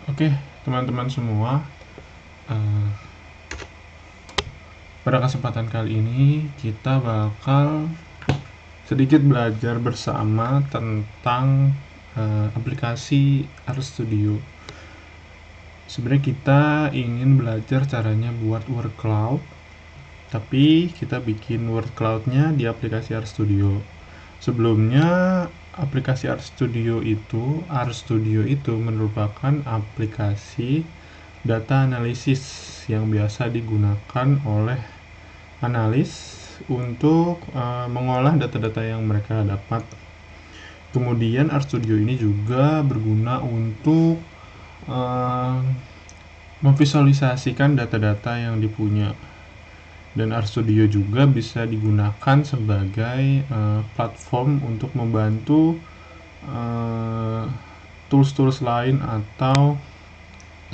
Oke, teman-teman semua, eh, pada kesempatan kali ini kita bakal sedikit belajar bersama tentang aplikasi RStudio. Sebenarnya kita ingin belajar caranya buat word cloud, tapi kita bikin word cloud-nya di aplikasi RStudio. Sebelumnya aplikasi RStudio itu merupakan aplikasi data analisis yang biasa digunakan oleh analis untuk mengolah data-data yang mereka dapat. Kemudian RStudio ini juga berguna untuk memvisualisasikan data-data yang dipunya. Dan RStudio juga bisa digunakan sebagai platform untuk membantu tools-tools lain atau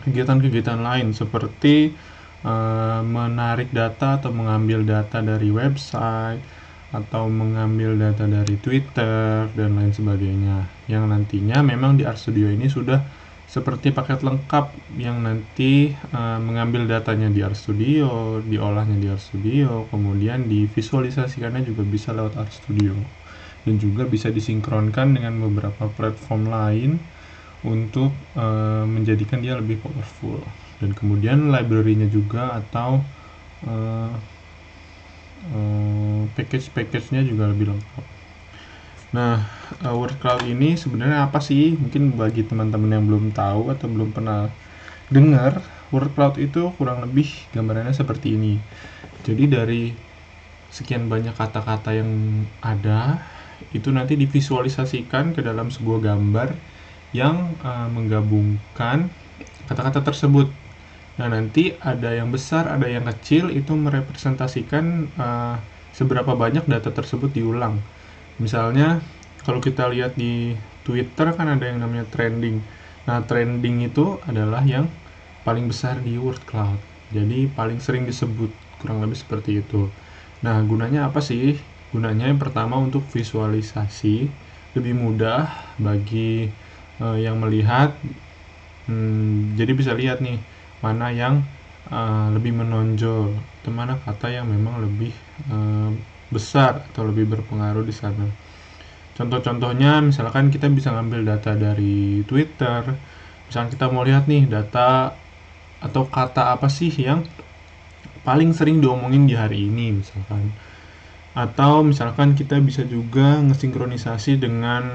kegiatan-kegiatan lain seperti menarik data atau mengambil data dari website atau mengambil data dari Twitter dan lain sebagainya, yang nantinya memang di RStudio ini sudah seperti paket lengkap yang nanti mengambil datanya di RStudio, diolahnya di RStudio, kemudian divisualisasikannya juga bisa lewat RStudio, dan juga bisa disinkronkan dengan beberapa platform lain untuk menjadikan dia lebih powerful. Dan kemudian library-nya juga atau package-package-nya juga lebih lengkap. Nah, word cloud ini sebenarnya apa sih? Mungkin bagi teman-teman yang belum tahu atau belum pernah dengar, word cloud itu kurang lebih gambarannya seperti ini. Jadi dari sekian banyak kata-kata yang ada, itu nanti divisualisasikan ke dalam sebuah gambar yang menggabungkan kata-kata tersebut. Nah, nanti ada yang besar, ada yang kecil, itu merepresentasikan seberapa banyak data tersebut diulang. Misalnya, kalau kita lihat di Twitter kan ada yang namanya trending. Nah, trending itu adalah yang paling besar di word cloud. Jadi, paling sering disebut, kurang lebih seperti itu. Nah, gunanya apa sih? Gunanya yang pertama untuk visualisasi, lebih mudah bagi yang melihat. Jadi bisa lihat nih, mana yang lebih menonjol, atau mana kata yang memang lebih besar atau lebih berpengaruh di sana. Contoh-contohnya misalkan kita bisa ngambil data dari Twitter. Misalkan kita mau lihat nih data atau kata apa sih yang paling sering diomongin di hari ini misalkan. Atau misalkan kita bisa juga ngesinkronisasi dengan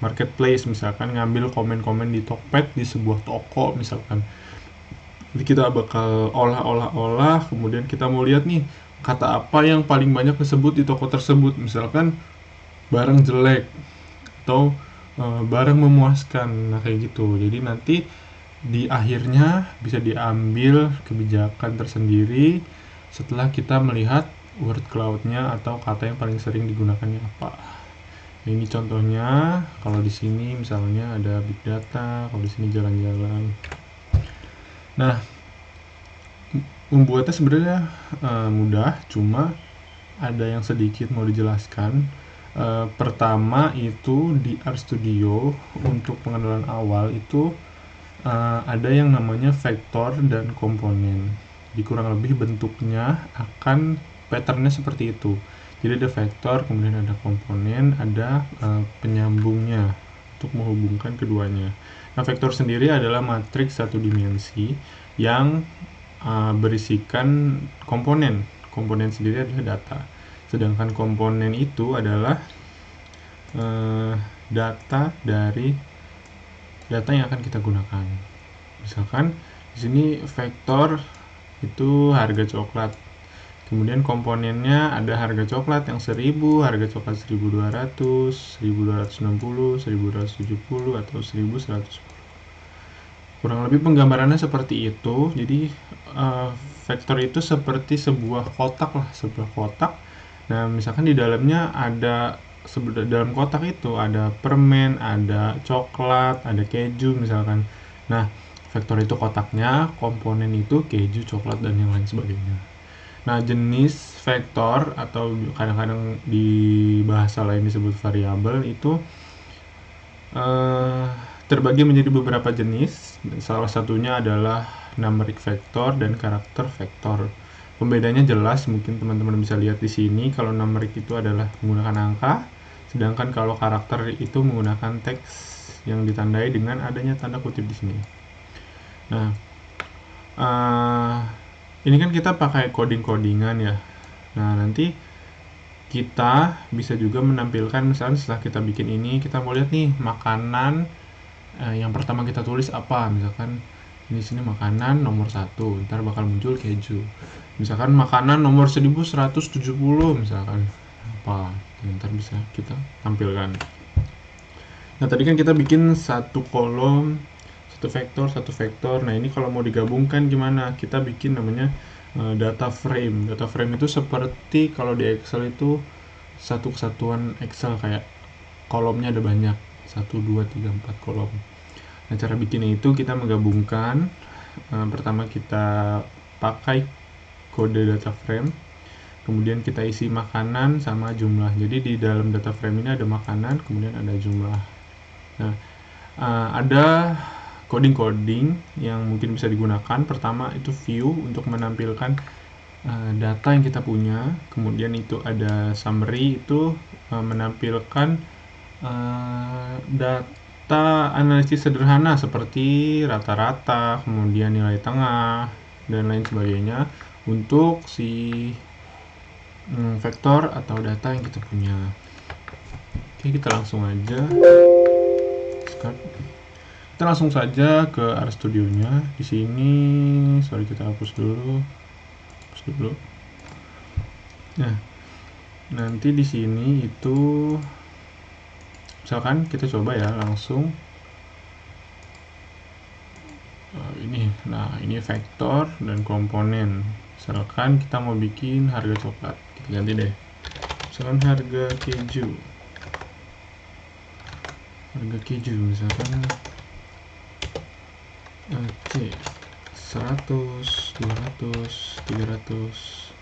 marketplace, misalkan ngambil komen-komen di Tokped di sebuah toko misalkan. Jadi kita bakal olah, kemudian kita mau lihat nih kata apa yang paling banyak disebut di toko tersebut, misalkan barang jelek atau barang memuaskan. Nah, kayak gitu. Jadi nanti di akhirnya bisa diambil kebijakan tersendiri setelah kita melihat word cloud-nya atau kata yang paling sering digunakannya apa. Nah, ini contohnya. Kalau di sini misalnya ada big data, kalau di sini jalan-jalan. Nah, membuatnya sebenarnya mudah, cuma ada yang sedikit mau dijelaskan. Pertama itu di RStudio untuk pengenalan awal itu ada yang namanya vektor dan komponen. Jadi kurang lebih bentuknya akan patternnya seperti itu. Jadi ada vektor, kemudian ada komponen, ada penyambungnya untuk menghubungkan keduanya. Nah, vektor sendiri adalah matriks satu dimensi yang berisikan komponen. Komponen sendiri adalah data. Sedangkan komponen itu adalah data dari data yang akan kita gunakan. Misalkan di sini vektor itu harga coklat. Kemudian komponennya ada harga coklat yang 1000, harga coklat 1200, 1260, 1270 atau 1110. Kurang lebih penggambarannya seperti itu. Jadi vektor itu seperti sebuah kotak lah, sebuah kotak. Nah, misalkan di dalamnya ada dalam kotak itu ada permen, ada coklat, ada keju misalkan. Nah, vektor itu kotaknya, komponen itu keju, coklat, dan yang lain sebagainya. Nah, jenis vektor atau kadang-kadang di bahasa lain disebut variabel itu eh, terbagi menjadi beberapa jenis. Salah satunya adalah numeric vector dan karakter vektor. Pembedanya jelas, mungkin teman-teman bisa lihat di sini. Kalau numeric itu adalah menggunakan angka, sedangkan kalau karakter itu menggunakan teks yang ditandai dengan adanya tanda kutip di sini. Nah, ini kan kita pakai coding-codingan ya. Nah, nanti kita bisa juga menampilkan, misalnya setelah kita bikin ini, kita mau lihat nih makanan yang pertama kita tulis apa. Misalkan di sini makanan nomor 1, ntar bakal muncul keju. Misalkan makanan nomor 1170, misalkan apa, ntar bisa kita tampilkan. Nah, tadi kan kita bikin satu kolom, satu vektor. Nah, ini kalau mau digabungkan gimana? Kita bikin namanya data frame. Data frame itu seperti kalau di Excel itu satu kesatuan Excel, kayak kolomnya ada banyak, 1, 2, 3, 4 kolom. Nah, cara bikinnya itu kita menggabungkan. Pertama kita pakai kode data frame, kemudian kita isi makanan sama jumlah. Jadi di dalam data frame ini ada makanan, kemudian ada jumlah. Nah, ada coding-coding yang mungkin bisa digunakan. Pertama itu view untuk menampilkan data yang kita punya. Kemudian itu ada summary, itu menampilkan data analisis sederhana seperti rata-rata, kemudian nilai tengah, dan lain sebagainya untuk si vektor atau data yang kita punya. Oke, kita langsung aja kita langsung saja ke RStudionya. Di sini, sorry, kita hapus dulu. Nah, nanti di sini itu misalkan kita coba ya langsung ini vektor dan komponen. Misalkan kita mau bikin harga coklat, kita ganti deh, misalkan harga keju misalkan C 100, 200, 300,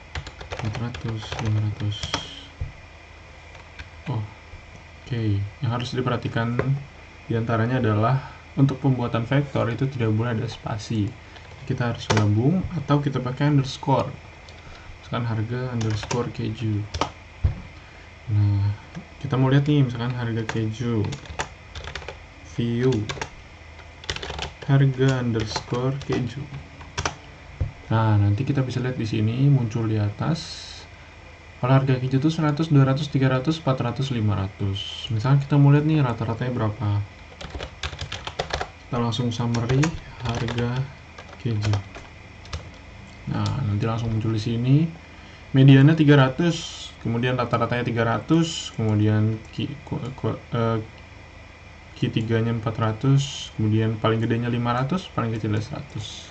400, 500. Oke. Yang harus diperhatikan diantaranya adalah untuk pembuatan vektor itu tidak boleh ada spasi. Kita harus gabung atau kita pakai underscore. Misalkan harga underscore keju. Nah, kita mau lihat nih, misalkan harga keju, view harga underscore keju. Nah, nanti kita bisa lihat di sini muncul di atas. Kalau harga keju itu 100, 200, 300, 400, 500. Misalnya kita mau lihat nih rata-ratanya berapa. Kita langsung summary harga keju. Nah, nanti langsung muncul di sini. Mediannya 300, kemudian rata-ratanya 300, kemudian Q3-nya 400, kemudian paling gedenya 500, paling kecilnya 100.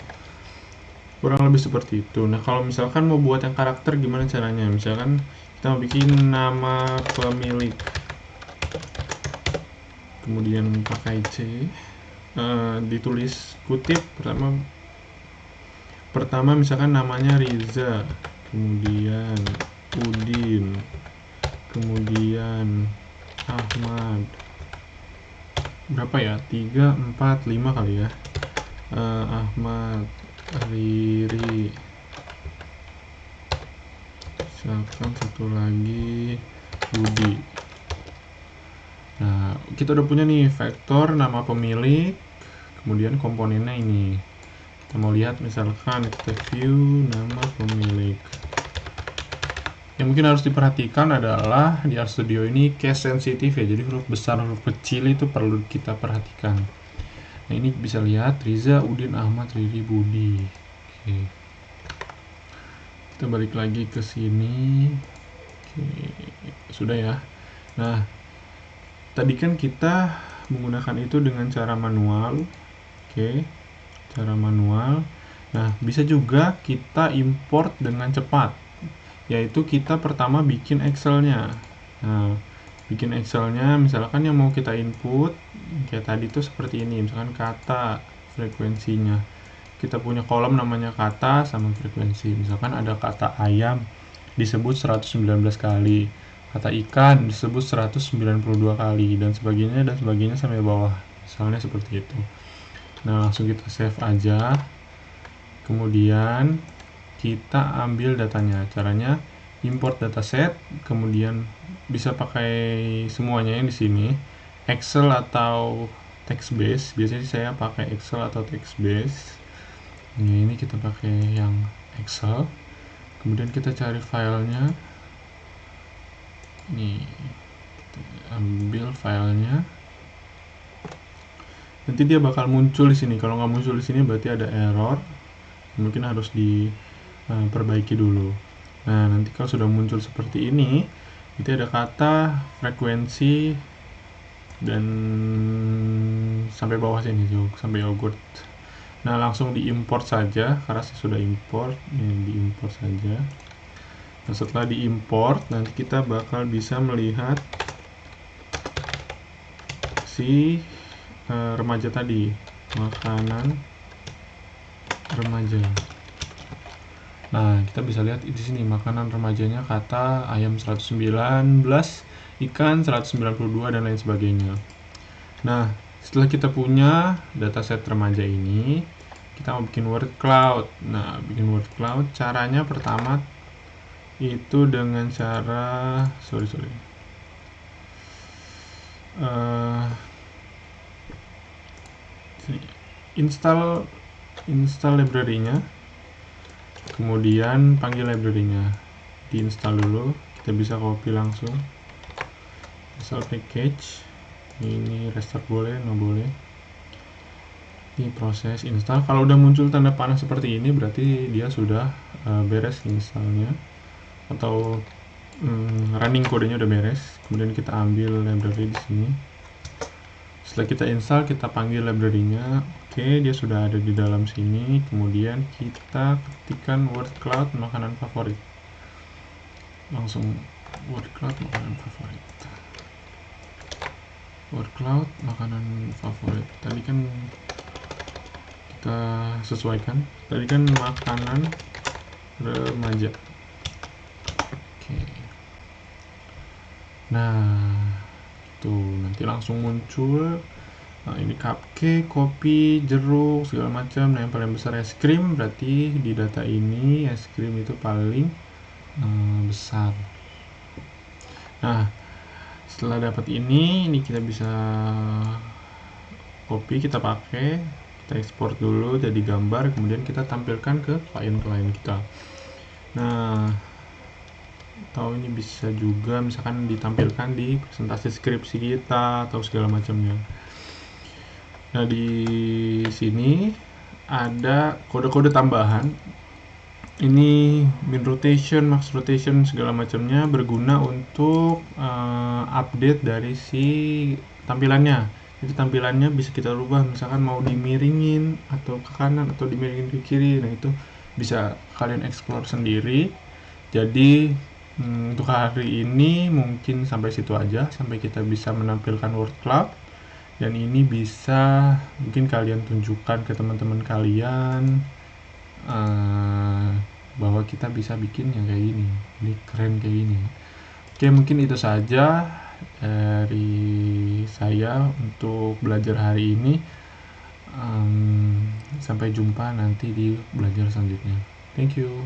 Kurang lebih seperti itu. Nah, kalau misalkan mau buat yang karakter gimana caranya? Misalkan kita mau bikin nama pemilik, kemudian pakai C, ditulis kutip pertama misalkan namanya Riza, kemudian Udin, kemudian Ahmad, berapa ya, 3, 4, 5 kali ya, Ahmad, Riri, misalkan satu lagi Budi. Nah, kita udah punya nih vektor nama pemilik, kemudian komponennya ini. Kita mau lihat misalkan kita view nama pemilik. Yang mungkin harus diperhatikan adalah di RStudio ini case sensitif ya, jadi huruf besar, huruf kecil itu perlu kita perhatikan. Nah, ini bisa lihat Riza, Udin, Ahmad, Riri, Budi. Oke. Kita balik lagi ke sini. Oke, sudah ya. Nah, tadi kan kita menggunakan itu dengan cara manual. Oke, cara manual. Nah, bisa juga kita import dengan cepat, yaitu kita pertama bikin Excel-nya. Nah, bikin Excel-nya, misalkan yang mau kita input kayak tadi tuh seperti ini, misalkan kata, frekuensinya. Kita punya kolom namanya kata sama frekuensi. Misalkan ada kata ayam disebut 119 kali, kata ikan disebut 192 kali dan sebagainya sampai bawah, misalnya seperti itu. Nah, langsung kita save aja, kemudian kita ambil datanya. Caranya import dataset, kemudian bisa pakai semuanya yang di sini, Excel atau text base. Biasanya saya pakai Excel atau text base. Ini kita pakai yang Excel, kemudian kita cari filenya. Ini kita ambil filenya, nanti dia bakal muncul di sini. Kalau nggak muncul di sini berarti ada error, mungkin harus diperbaiki dulu. Nah, nanti kalau sudah muncul seperti ini, itu ada kata frekuensi dan sampai bawah sini juga, sampai yogurt. Nah, langsung diimport saja karena saya sudah import. Ini diimport saja. Nah, setelah diimport, nanti kita bakal bisa melihat si remaja tadi, makanan remaja. Nah, kita bisa lihat di sini makanan remajanya kata ayam 119, ikan 192 dan lain sebagainya. Nah, setelah kita punya dataset remaja ini, kita mau bikin word cloud. Nah, bikin word cloud caranya pertama itu dengan cara install library-nya, kemudian panggil library-nya, diinstal dulu. Kita bisa copy langsung, install package. Ini restart boleh, no boleh. Ini proses install. Kalau udah muncul tanda panah seperti ini berarti dia sudah beres installnya, atau running kodenya udah beres. Kemudian kita ambil library di sini. Setelah kita install, kita panggil library-nya. Oke, dia sudah ada di dalam sini. Kemudian kita ketikkan word cloud makanan favorit. Langsung word cloud makanan favorit. Word cloud makanan favorit. Tadi kan kita sesuaikan. Tadi kan makanan remaja. Oke. Nah, tuh nanti langsung muncul. Nah, ini cupcake, kopi, jeruk, segala macam. Nah, yang paling besar es krim, berarti di data ini es krim itu paling besar. Nah, setelah dapat ini kita bisa copy, kita pakai, kita ekspor dulu jadi gambar, kemudian kita tampilkan ke klien-klien kita. Nah, atau ini bisa juga misalkan ditampilkan di presentasi skripsi kita atau segala macamnya. Nah, di sini ada kode-kode tambahan. Ini min rotation, max rotation, segala macamnya berguna untuk update dari si tampilannya. Jadi tampilannya bisa kita rubah, misalkan mau dimiringin atau ke kanan atau dimiringin ke kiri. Nah, itu bisa kalian explore sendiri. Jadi untuk hari ini mungkin sampai situ aja, sampai kita bisa menampilkan word cloud. Dan ini bisa mungkin kalian tunjukkan ke teman-teman kalian bahwa kita bisa bikin yang kayak gini, ini keren kayak gini. Oke, mungkin itu saja dari saya untuk belajar hari ini. Sampai jumpa nanti di belajar selanjutnya. Thank you.